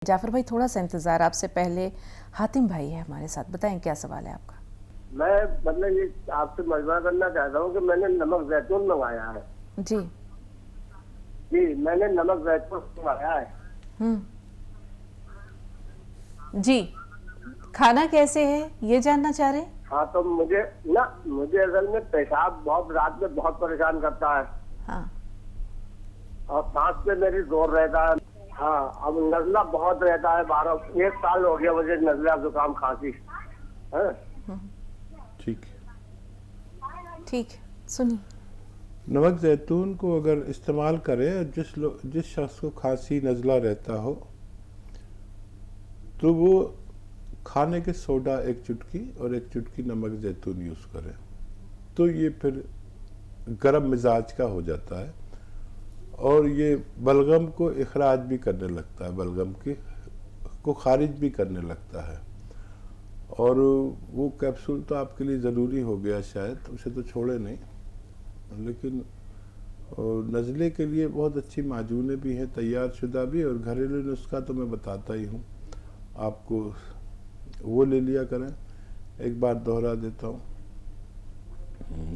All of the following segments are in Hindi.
जाफर भाई थोड़ा सा इंतज़ार, आपसे पहले हातिम भाई है हमारे साथ। बताएं क्या सवाल है आपका। मैं मतलब ये आपसे मशवरा करना चाहता हूँ कि मैंने नमक जैतून मंगाया है। जी। जी, मैंने नमक जैतून मंगाया है। जी, खाना कैसे है ये जानना चाह रहे हैं। हाँ, तो मुझे असल में पेशाब बहुत रात में बहुत परेशान करता है। हाँ। और सांस पे मेरी जोर रहता है। हाँ, अब नजला बहुत रहता है। 1 साल हो गया मुझे नजला, जुकाम, खांसी है। ठीक। ठीक, सुनिए। नमक ज़ैतून को अगर इस्तेमाल करें, जिस शख्स को खांसी नज़ला रहता हो तो वो खाने के सोडा 1 चुटकी और 1 चुटकी नमक ज़ैतून यूज़ करें तो ये फिर गर्म मिजाज का हो जाता है और ये बलगम को इखराज भी करने लगता है, बलगम को खारिज भी करने लगता है। और वो कैप्सूल तो आपके लिए ज़रूरी हो गया शायद, उसे तो छोड़े नहीं, लेकिन नज़ले के लिए बहुत अच्छी माजूनें भी हैं, तैयार शुदा भी, और घरेलू नुस्खा तो मैं बताता ही हूँ आपको, वो ले लिया करें। एक बार दोहरा देता हूँ,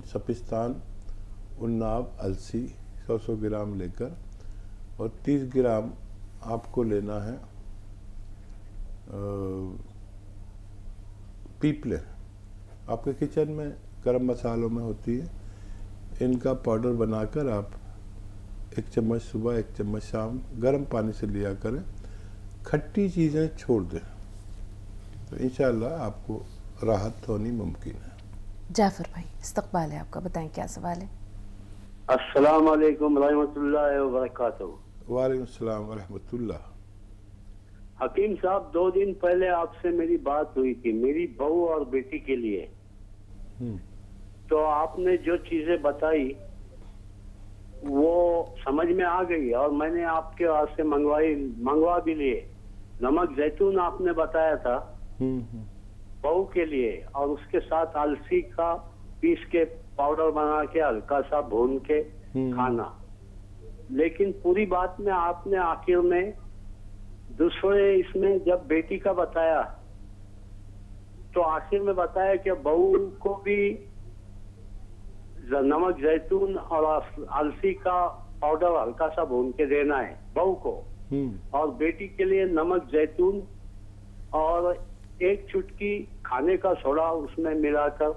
सपिस्तान, उन्नाव, अलसी 100 ग्राम लेकर, और 30 ग्राम आपको लेना है पीपले। आपके किचन में गरम मसालों में होती है, इनका पाउडर बनाकर आप 1 चम्मच सुबह 1 चम्मच शाम गर्म पानी से लिया करें। खट्टी चीज़ें छोड़ दें तो इंशाअल्लाह आपको राहत होनी मुमकिन है। जाफर भाई इस्तकबाल है आपका, बताएं क्या सवाल है। अस्सलाम वालेकुम रहमतुल्लाहि व बरकातहू। वालेकुम सलाम व रहमतुल्लाह। हकीम साहब, 2 दिन पहले आपसे मेरी बात हुई थी मेरी बहू और बेटी के लिए। तो आपने जो चीजें बताई वो समझ में आ गई और मैंने आपके वास्ते मंगवा भी लिए। नमक जैतून आपने बताया था बहू के लिए, और उसके साथ अलसी का पीस के पाउडर बना के हल्का सा भून के खाना। लेकिन पूरी बात में आपने आखिर में दूसरे इसमें जब बेटी का बताया तो आखिर में बताया कि बहू को भी नमक जैतून और अलसी का पाउडर हल्का सा भून के देना है बहू को, और बेटी के लिए नमक जैतून और 1 चुटकी खाने का सोडा उसमें मिलाकर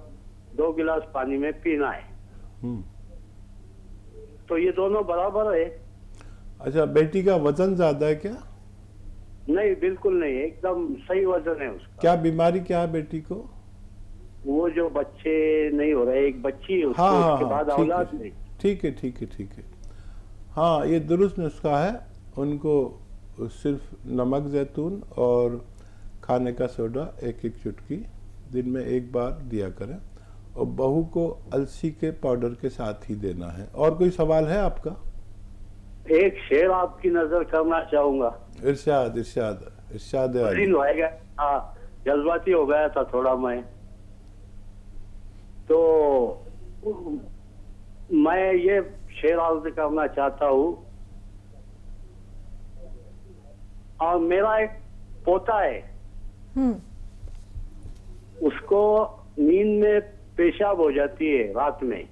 2 गिलास पानी में पीना है। तो ये दोनों बराबर है? अच्छा, बेटी का वजन ज़्यादा है क्या? नहीं, बिल्कुल नहीं, एकदम सही वजन है उसका। क्या बीमारी क्या है बेटी को? वो जो बच्चे नहीं हो रहे, एक बच्ची है उसको, हाँ उसके बाद औलाद नहीं। ठीक है, ठीक है, ठीक है। हाँ, ये दुरुस्त नुस्खा है। उनको सिर्फ नमक जैतून और खाने का सोडा 1-1 चुटकी दिन में 1 बार दिया करें, और बहू को अलसी के पाउडर के साथ ही देना है। और कोई सवाल है आपका? एक शेर आपकी नजर करना चाहूंगा। इरशाद इरशाद इरशाद है। हाँ, जज्बाती हो गया था थोड़ा मैं, तो मैं ये शेर अर्ज करना चाहता हूँ। और मेरा एक पोता है, उसको नींद में पेशाब हो जाती है रात में,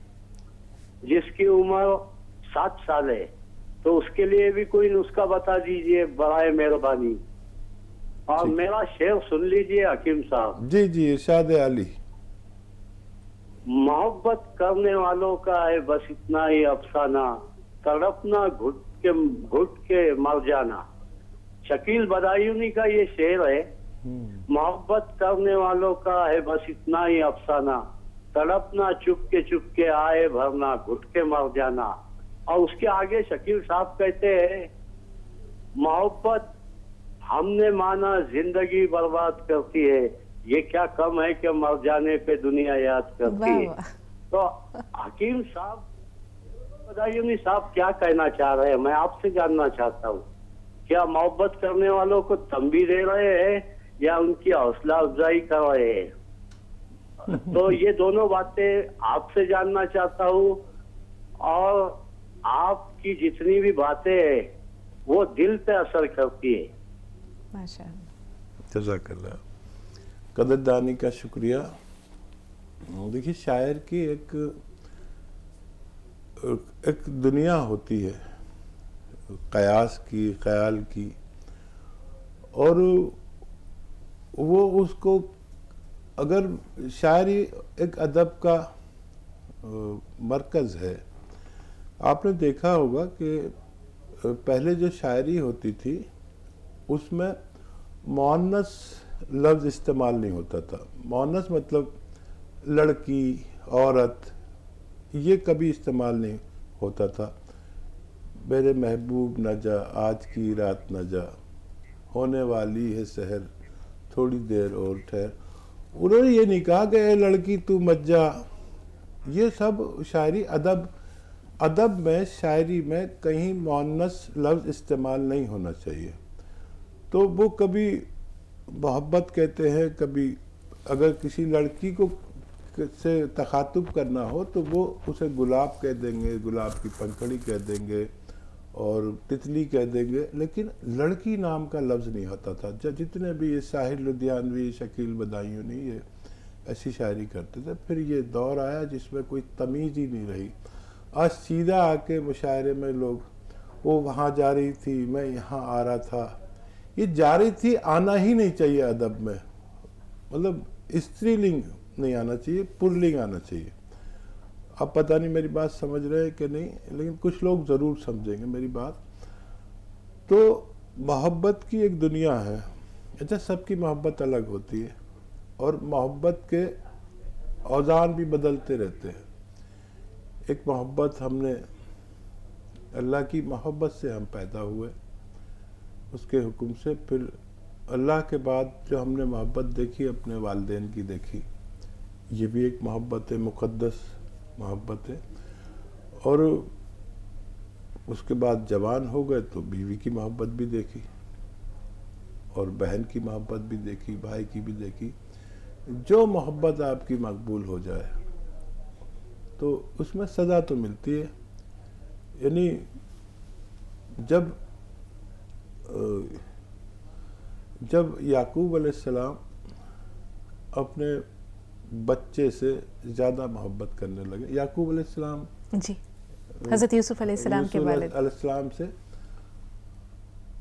जिसकी उम्र 7 साल है। तो उसके लिए भी कोई नुस्खा बता दीजिए बराए मेहरबानी। और मेरा शेर सुन लीजिए हकीम साहब। जी जी, इरशाद अली। मोहब्बत करने वालों का है बस इतना ही अफसाना, तड़पना घुट के मर जाना। शकील बदायूनी का ये शेर है। मोहब्बत करने वालों का है बस इतना ही अफसाना, तड़पना चुप के आए भरना, घुट के मर जाना। और उसके आगे शकील साहब कहते हैं, मोहब्बत हमने माना जिंदगी बर्बाद करती है, ये क्या कम है कि मर जाने पे दुनिया याद करती है। तो हकीम साहब, बदायूनी साहब क्या कहना चाह रहे हैं, मैं आपसे जानना चाहता हूँ। क्या मोहब्बत करने वालों को तंबी दे रहे हैं या उनकी हौसला अफजाई कर रहे हैं? तो ये दोनों बातें आपसे जानना चाहता हूँ। और आपकी जितनी भी बातें हैं वो दिल पे असर करती है। माशाअल्लाह। जज़ाकल्लाह। कदरदानी का शुक्रिया। देखिए, शायर की एक दुनिया होती है, कयास की, ख्याल की, और वो उसको, अगर शायरी एक अदब का मरकज़ है। आपने देखा होगा कि पहले जो शायरी होती थी उसमें मुअन्नस लफ्ज़ इस्तेमाल नहीं होता था। मुअन्नस मतलब लड़की, औरत, ये कभी इस्तेमाल नहीं होता था। मेरे महबूब न जा, आज की रात न जा, होने वाली है सहर, थोड़ी देर और ठहर। उन्होंने ये नहीं कहा कि ए लड़की तू मत जा। ये सब शायरी, अदब में, शायरी में कहीं मुअन्नस लफ्ज़ इस्तेमाल नहीं होना चाहिए। तो वो कभी मोहब्बत कहते हैं, कभी अगर किसी लड़की को से तखातुब करना हो तो वो उसे गुलाब कह देंगे, गुलाब की पंखड़ी कह देंगे और तितली कह देंगे, लेकिन लड़की नाम का लफ्ज़ नहीं होता था। जितने भी ये साहिर लुधियानवी, शकील बदायूनी ये ऐसी शायरी करते थे। फिर ये दौर आया जिसमें कोई तमीज़ ही नहीं रही। आज सीधा आके मुशायरे में लोग, वो वहाँ जा रही थी, मैं यहाँ आ रहा था। ये जा रही थी आना ही नहीं चाहिए अदब में, मतलब स्त्रीलिंग नहीं आना चाहिए, पुल्लिंग आना चाहिए। अब पता नहीं मेरी बात समझ रहे हैं कि नहीं, लेकिन कुछ लोग ज़रूर समझेंगे मेरी बात। तो मोहब्बत की एक दुनिया है। अच्छा, सबकी मोहब्बत अलग होती है और मोहब्बत के औज़ान भी बदलते रहते हैं। एक मोहब्बत, हमने अल्लाह की मोहब्बत से हम पैदा हुए, उसके हुक्म से। फिर अल्लाह के बाद जो हमने मोहब्बत देखी, अपने वालिदैन की देखी, ये भी एक मोहब्बत है, मुक़द्दस मोहब्बत है। और उसके बाद जवान हो गए तो बीवी की मोहब्बत भी देखी और बहन की मोहब्बत भी देखी, भाई की भी देखी। जो मोहब्बत आपकी मकबूल हो जाए तो उसमें सज़ा तो मिलती है। यानी जब याकूब अलैहिस्सलाम अपने बच्चे से ज़्यादा मोहब्बत करने लगे, याकूब अलैहिस्सलाम जी, हज़रत यूसुफ अलैहिस्सलाम के वालिद अलैहिस्सलाम से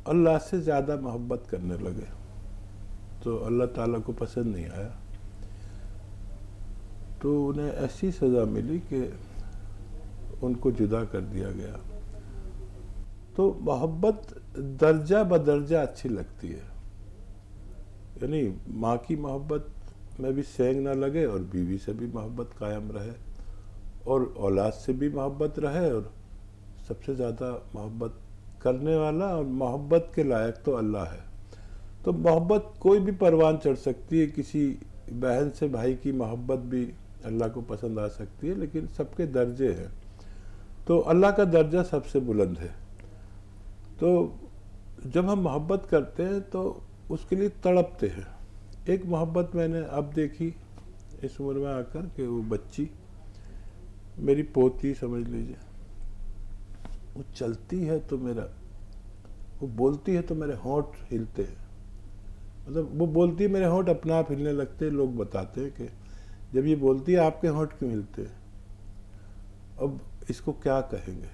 अल्लाह से ज़्यादा मोहब्बत करने लगे, तो अल्लाह ताला को पसंद नहीं आया। तो उन्हें ऐसी सज़ा मिली कि उनको जुदा कर दिया गया। तो मोहब्बत दर्जा बदर्जा अच्छी लगती है। यानी माँ की मोहब्बत में भी सेंग ना लगे और बीवी से भी मोहब्बत कायम रहे और औलाद से भी मोहब्बत रहे, और सबसे ज़्यादा मोहब्बत करने वाला और मोहब्बत के लायक तो अल्लाह है। तो मोहब्बत कोई भी परवान चढ़ सकती है। किसी बहन से भाई की मोहब्बत भी अल्लाह को पसंद आ सकती है, लेकिन सबके दर्जे हैं। तो अल्लाह का दर्जा सबसे बुलंद है। तो जब हम मोहब्बत करते हैं तो उसके लिए तड़पते हैं। एक मोहब्बत मैंने अब देखी इस उम्र में आकर कि वो बच्ची, मेरी पोती समझ लीजिए, वो चलती है तो वो बोलती है तो मेरे होंठ हिलते हैं। मतलब वो बोलती है, मेरे होंठ अपना आप हिलने लगते हैं। लोग बताते हैं कि जब ये बोलती है आपके होंठ क्यों हिलते हैं। अब इसको क्या कहेंगे।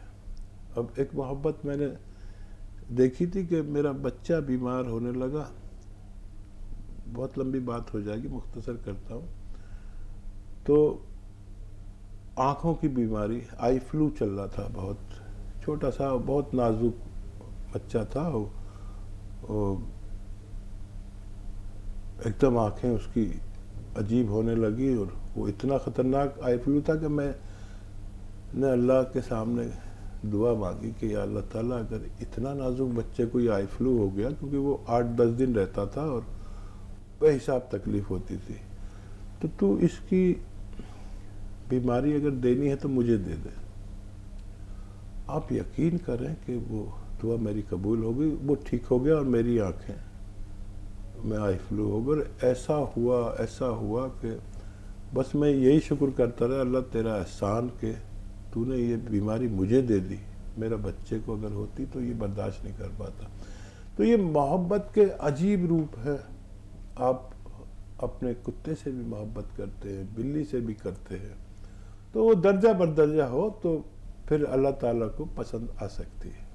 अब एक मोहब्बत मैंने देखी थी कि मेरा बच्चा बीमार होने लगा। बहुत लंबी बात हो जाएगी, मुख्तसर करता हूँ। तो आँखों की बीमारी, आई फ्लू चल रहा था। बहुत छोटा सा, बहुत नाजुक बच्चा था। एकदम आँखें उसकी अजीब होने लगी और वो इतना ख़तरनाक आई फ्लू था कि मैंने अल्लाह के सामने दुआ मांगी कि या अल्लाह ताला, अगर इतना नाजुक बच्चे को ये आई फ्लू हो गया, क्योंकि वो 8-10 दिन रहता था और बेहिसाब तकलीफ़ होती थी, तो तू इसकी बीमारी अगर देनी है तो मुझे दे दे। आप यकीन करें कि वो दुआ मेरी कबूल हो गई, वो ठीक हो गया और मेरी आँखें में आई फ्लू हो गई। ऐसा हुआ कि बस मैं यही शुक्र करता रहा, अल्लाह तेरा एहसान के तूने ये बीमारी मुझे दे दी। मेरा बच्चे को अगर होती तो ये बर्दाश्त नहीं कर पाता। तो ये मोहब्बत के अजीब रूप है। आप अपने कुत्ते से भी मोहब्बत करते हैं, बिल्ली से भी करते हैं, तो वो दर्जा बदर्जा हो तो फिर अल्लाह ताला को पसंद आ सकती है।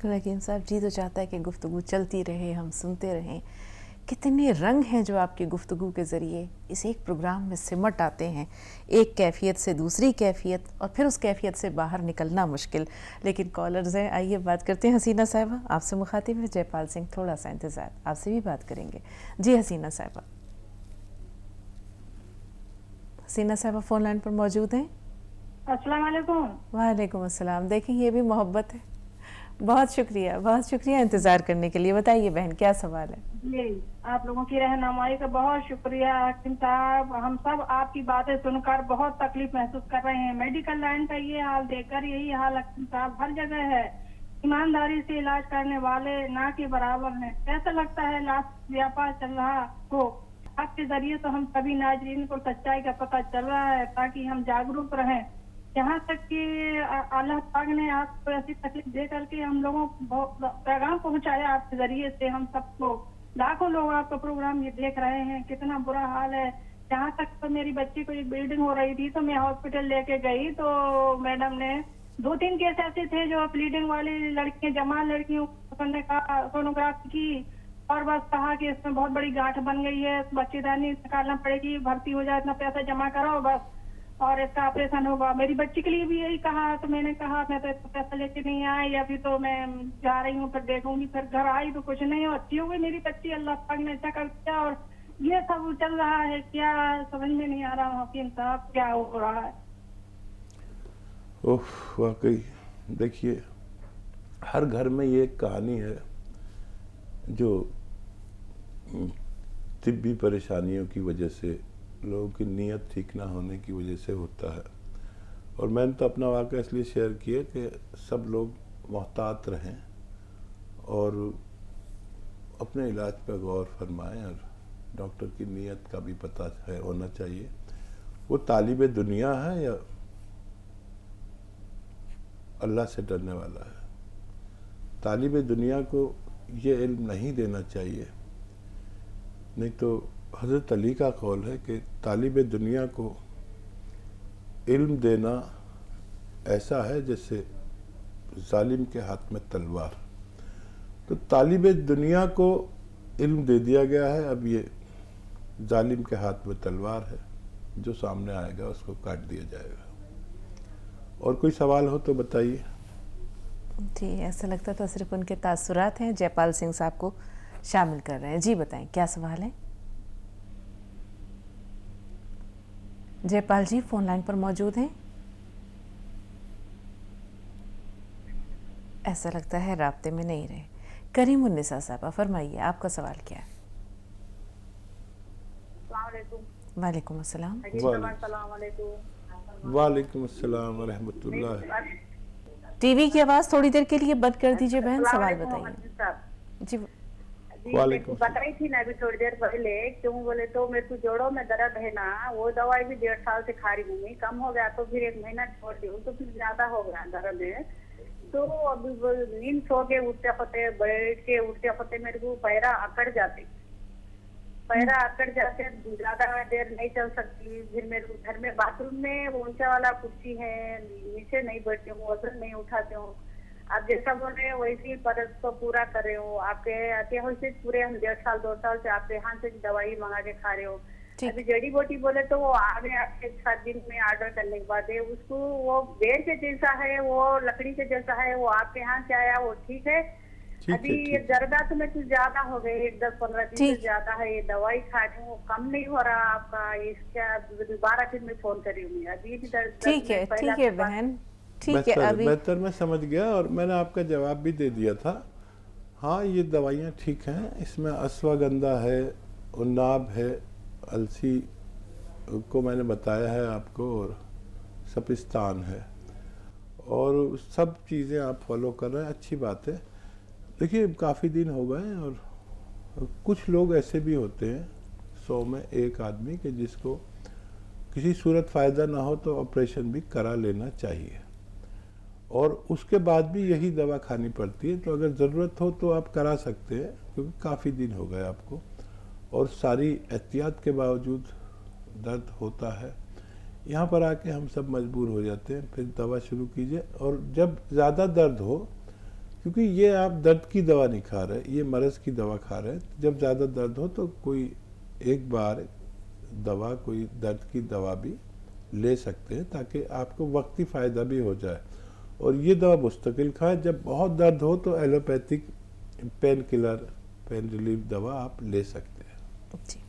रकीम साहब, जी तो चाहता है कि गुफ्तगू चलती रहे, हम सुनते रहें। कितने रंग हैं जो आपकी गुफ्तगू के ज़रिए इस एक प्रोग्राम में सिमट आते हैं, एक कैफियत से दूसरी कैफियत, और फिर उस कैफियत से बाहर निकलना मुश्किल। लेकिन कॉलर्स हैं, आइए बात करते हैं। हसीना साहिबा, आपसे मुखातिब है जयपाल सिंह, थोड़ा सा इंतज़ार, आपसे भी बात करेंगे। जी हसीना साहिबा, हसीना साहिबा फ़ोन लाइन पर मौजूद हैं। अस्सलाम वालेकुम। वालेकुम अस्सलाम। देखें, ये भी मोहब्बत है। बहुत शुक्रिया इंतज़ार करने के लिए। बताइए बहन, क्या सवाल है? जी, आप लोगों की रहनुमाई का बहुत शुक्रिया हाकिम साहब। हम सब आपकी बातें सुनकर बहुत तकलीफ महसूस कर रहे हैं। मेडिकल लाइन का ये हाल देखकर यही हाल हाकिम साहब हर जगह है। ईमानदारी से इलाज करने वाले ना के बराबर हैं। ऐसा लगता है लाश व्यापार चल रहा हो। आपके जरिए तो हम सभी नाजरीन को सच्चाई का पता चल रहा है, ताकि हम जागरूक रहें। यहाँ तक कि अल्लाह पाक ने आपको ऐसी तकलीफ दे करके हम लोगों को पैगाम पहुँचाया आपके जरिए से। हम सबको, लाखों लोग आपका प्रोग्राम ये देख रहे हैं। कितना बुरा हाल है। यहाँ तक तो मेरी बच्ची को एक ब्लीडिंग हो रही थी, तो मैं हॉस्पिटल लेके गई, तो मैडम ने 2-3 केस ऐसे थे जो ब्लीडिंग वाली लड़कियां, जवान लड़कियों का सोनोग्राफी की, और बस कहा कि इसमें बहुत बड़ी गांठ बन गई है, बच्चेदानी निकालना पड़ेगी, भर्ती हो जाए, इतना पैसा जमा करो बस, और इसका ऑपरेशन होगा। मेरी बच्ची के लिए भी यही कहा, तो मैंने कहा मैं तो इसका पैसा लेके नहीं आई, अभी तो मैं जा रही हूँ, फिर देखूंगी। फिर घर आई तो कुछ नहीं, अच्छी हो गई मेरी बच्ची, अल्लाह पाक ने अच्छा कर दिया। और ये सब चल रहा है, क्या समझ में नहीं आ रहा हकीम साहब, क्या हो रहा है। ओह, वाकई देखिए, हर घर में ये एक कहानी है जो तिब्बी परेशानियों की वजह से, लोगों की नीयत ठीक ना होने की वजह से होता है। और मैंने तो अपना वाक़या इसलिए शेयर किया कि सब लोग मोहतात रहें और अपने इलाज पर गौर फरमाएं, और डॉक्टर की नीयत का भी पता है होना चाहिए। वो तालिब दुनिया है या अल्लाह से डरने वाला है। तालिब दुनिया को ये इल्म नहीं देना चाहिए, नहीं तो हज़रत अली का कौल है कि तालिब दुनिया को इल्म देना ऐसा है जैसे जालिम के हाथ में तलवार। तो तालिब दुनिया को इल्म दे दिया गया है, अब ये जालिम के हाथ में तलवार है, जो सामने आएगा उसको काट दिया जाएगा। और कोई सवाल हो तो बताइए। जी, ऐसा लगता था सिर्फ उनके तासुरात हैं, जयपाल सिंह साहब को शामिल कर रहे हैं। जी बताएं, क्या सवाल है? जयपाल जी फोन लाइन पर मौजूद हैं? ऐसा लगता है राब्ते में नहीं रहे। करीमुन्निसा साहबा, फरमाइए, आपका सवाल क्या है? वालेकुम अस्सलाम। वालेकुम अस्सलाम व रहमतुल्लाह। टीवी की आवाज़ थोड़ी देर के लिए बंद कर दीजिए बहन, सवाल बताइए। जी वालेकुम। बताई थी ना अभी थोड़ी देर पहले, क्यों बोले तो मेरे को जोड़ों में दर्द है ना, वो दवाई भी 1.5 साल से खा रही हूँ, कम हो गया तो फिर 1 महीना छोड़ दी हूँ, तो फिर ज्यादा हो गया दर्द है। तो अभी नींद सो के उठते पते, बैठ के उठते पते मेरे को पैरा अकड़ जाते, ज्यादा देर नहीं चल सकती। फिर मेरे घर में बाथरूम में ऊंचा वाला कुर्सी है, नीचे नहीं बैठती हूँ, वजन नहीं उठाती हूँ। आप जैसा बोल रहे हैं वैसे ही परस को पूरा कर रहे हो। आपके आते हुए से पूरे हम 1.5 साल 2 साल से आपके यहाँ से दवाई मंगा के खा रहे हो। अभी जड़ी बूटी बोले तो वो आगे आपके 7 दिन में ऑर्डर करने के बाद है, उसको वो बेर के जैसा है, वो लकड़ी के जैसा है, वो आपके यहाँ से आया, वो ठीक है। अभी ये दर्दा तो मेरे कुछ ज्यादा हो गए, 10-15 दिन से ज्यादा है। ये दवाई खा रही हूँ, कम नहीं हो रहा आपका, इसका दोबारा फिर मैं फोन कर रही हूँ। अभी भी दर्द। ठीक है बहन, ठीक है। अभी बेहतर मैं समझ गया और मैंने आपका जवाब भी दे दिया था। हाँ, ये दवाइयाँ ठीक हैं, इसमें अश्वगंधा है, उन्नाब है, अलसी को मैंने बताया है आपको, और सपिस्तान है, और सब चीज़ें आप फॉलो कर रहे हैं, अच्छी बात है। देखिए, काफ़ी दिन हो गए और कुछ लोग ऐसे भी होते हैं 100 में 1 आदमी के जिसको किसी सूरत फ़ायदा ना हो तो ऑपरेशन भी करा लेना चाहिए। और उसके बाद भी यही दवा खानी पड़ती है। तो अगर ज़रूरत हो तो आप करा सकते हैं, क्योंकि काफ़ी दिन हो गए आपको और सारी एहतियात के बावजूद दर्द होता है। यहाँ पर आके हम सब मजबूर हो जाते हैं। फिर दवा शुरू कीजिए, और जब ज़्यादा दर्द हो, क्योंकि ये आप दर्द की दवा नहीं खा रहे, ये मरज़ की दवा खा रहे हैं, जब ज़्यादा दर्द हो तो कोई एक बार दवा, कोई दर्द की दवा भी ले सकते हैं, ताकि आपको वक्ती फ़ायदा भी हो जाए। और ये दवा मुस्तकिल खाएं। जब बहुत दर्द हो तो allopathic pain killer, pain relief दवा आप ले सकते हैं। जी।